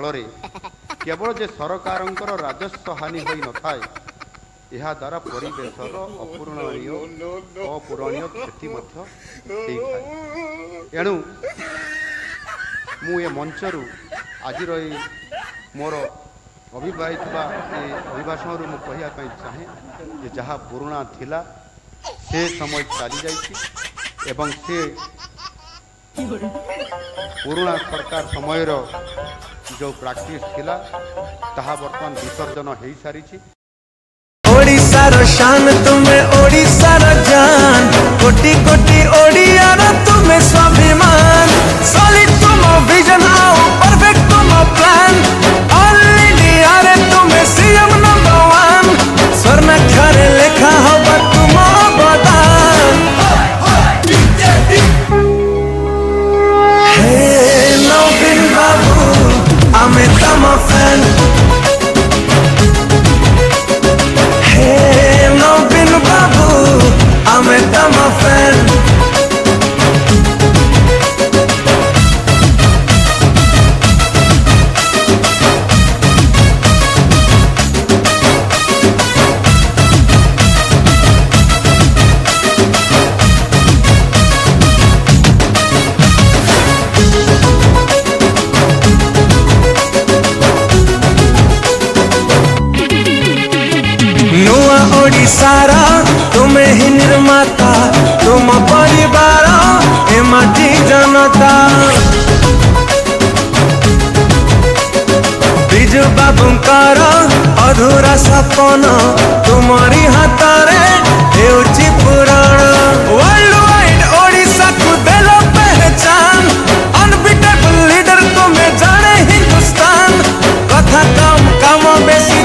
फल केवल जे सरकारंकर राजस्व हानि होई न थाए यह द्वारा परिवेशर अपूरणीय क्षति एणु मु ए मंचरू आज मोर अभिवाहित अभिभाषण मु कहवाई चाहे जे जहाँ पुराणा थिला से समय चली जाइए एवं से पुराणा सरकार समय जो प्रैक्टिस थिला ताहा वर्तमान विसर्जन हो सारी। ओडिशार शान तुम्हें ओडिशार जान कोटि कोटि ओडियार तुम्हें स्वाभिमान सॉलिड तुम विजन आओ परफेक्ट तुम प्लान ऑल इंडिया रे तुम्हें सीएम नंबर 1 स्वर्णाक्षर लेखा होगा तुम अवदान। हे नवीन बाबू आमे तम फैन ओडिशारा तुम्हें ही निर्माता तुम परिवार ए माटी जनता बिजु बाबूंकर अधूरा सपन तुम्हारी हाथ में पुराण वर्ल्ड वाइड ओडिशा को देलो पहचान अनबीटेबल लीडर तुम्हें जाने हिंदुस्तान कथा कम काम बेसी